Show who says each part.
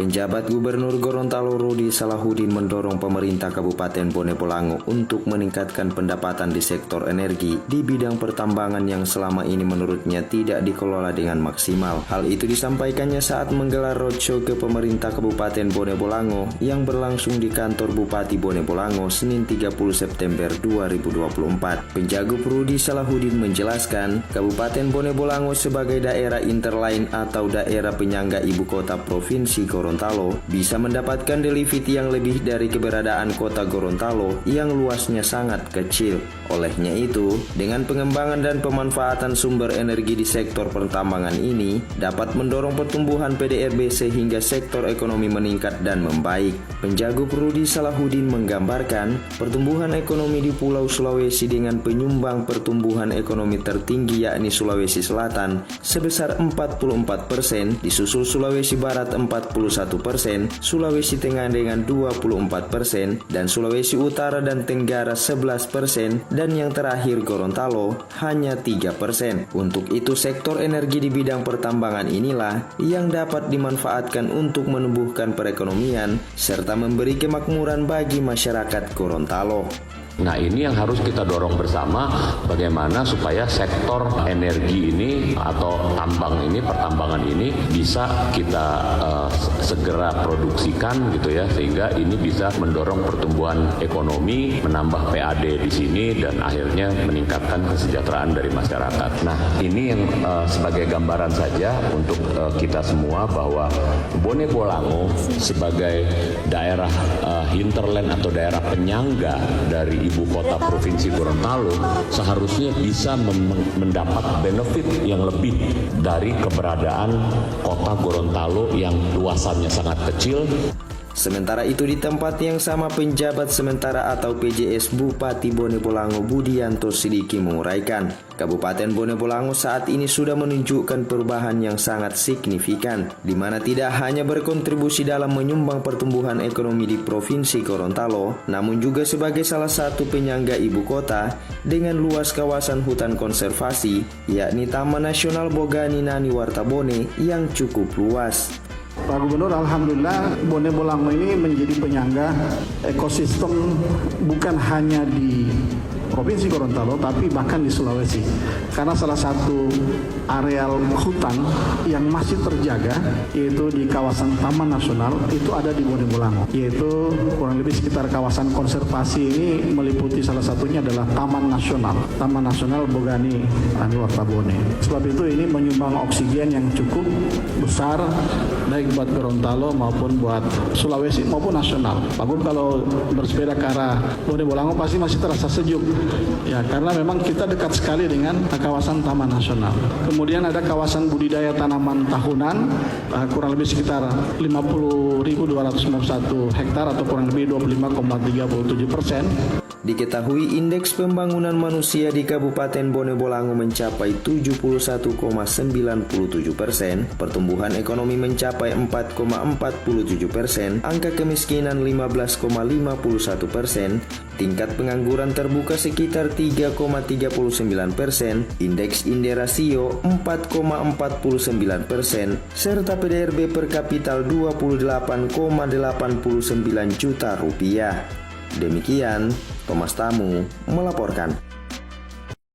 Speaker 1: Penjabat Gubernur Gorontalo Rudi Salahuddin mendorong pemerintah Kabupaten Bone Bolango untuk meningkatkan pendapatan di sektor energi di bidang pertambangan yang selama ini menurutnya tidak dikelola dengan maksimal. Hal itu disampaikannya saat menggelar roadshow ke pemerintah Kabupaten Bone Bolango yang berlangsung di kantor Bupati Bone Bolango Senin 30 September 2024. Penjagut Rudi Salahuddin menjelaskan, Kabupaten Bone Bolango sebagai daerah interlain atau daerah penyangga ibu kota Provinsi Gorontalo bisa mendapatkan delivity yang lebih dari keberadaan kota Gorontalo yang luasnya sangat kecil. Olehnya itu, dengan pengembangan dan pemanfaatan sumber energi di sektor pertambangan ini dapat mendorong pertumbuhan PDRB sehingga sektor ekonomi meningkat dan membaik. Penjagut Rudi Salahuddin menggambarkan pertumbuhan ekonomi di Pulau Sulawesi dengan penyumbang pertumbuhan ekonomi tertinggi yakni Sulawesi Selatan sebesar 44%, disusul Sulawesi Barat 41%, Sulawesi Tengah dengan 24%, dan Sulawesi Utara dan Tenggara 11%, dan yang terakhir Gorontalo hanya 3%. Untuk itu sektor energi di bidang pertambangan inilah yang dapat dimanfaatkan untuk menumbuhkan perekonomian serta memberi kemakmuran bagi masyarakat Gorontalo.
Speaker 2: Nah, ini yang harus kita dorong bersama, bagaimana supaya sektor energi ini atau pertambangan ini bisa kita segera produksikan gitu ya, sehingga ini bisa mendorong pertumbuhan ekonomi, menambah PAD di sini dan akhirnya meningkatkan kesejahteraan dari masyarakat. Nah, ini yang sebagai gambaran saja untuk kita semua bahwa Bone Bolango sebagai daerah hinterland atau daerah penyangga dari ibu kota Provinsi Gorontalo seharusnya bisa mendapat benefit yang lebih dari keberadaan kota Gorontalo yang luasannya sangat kecil.
Speaker 1: Sementara itu di tempat yang sama penjabat sementara atau PJS Bupati Bone Bolango Budianto Sidiki menguraikan, Kabupaten Bone Bolango saat ini sudah menunjukkan perubahan yang sangat signifikan, di mana tidak hanya berkontribusi dalam menyumbang pertumbuhan ekonomi di Provinsi Gorontalo, namun juga sebagai salah satu penyangga ibu kota dengan luas kawasan hutan konservasi, yakni Taman Nasional Bogani Nani Wartabone yang cukup luas.
Speaker 3: Pak Gubernur, alhamdulillah Bone Bolango ini menjadi penyangga ekosistem bukan hanya di Provinsi Gorontalo tapi bahkan di Sulawesi. Karena salah satu areal hutan yang masih terjaga yaitu di kawasan Taman Nasional itu ada di Bone Bolango, yaitu kurang lebih sekitar kawasan konservasi ini meliputi salah satunya adalah Taman Nasional Bogani Nani Wartabone. Sebab itu ini menyumbang oksigen yang cukup besar baik buat Gorontalo maupun buat Sulawesi maupun nasional. Pak Gub kalau bersepeda ke arah Bone Bolango pasti masih terasa sejuk. Ya, karena memang kita dekat sekali dengan kawasan Taman Nasional. Kemudian ada kawasan budidaya tanaman tahunan kurang lebih sekitar 50.251 hektar atau kurang lebih 25,37%.
Speaker 1: Diketahui indeks pembangunan manusia di Kabupaten Bone Bolango mencapai 71,97%, pertumbuhan ekonomi mencapai 4,47%, angka kemiskinan 15,51%, tingkat pengangguran terbuka sekitar 3,39%, indeks Inde rasio 4,49%, serta PDRB per kapital 28,89 juta rupiah. Demikian, Thomas Tamu melaporkan.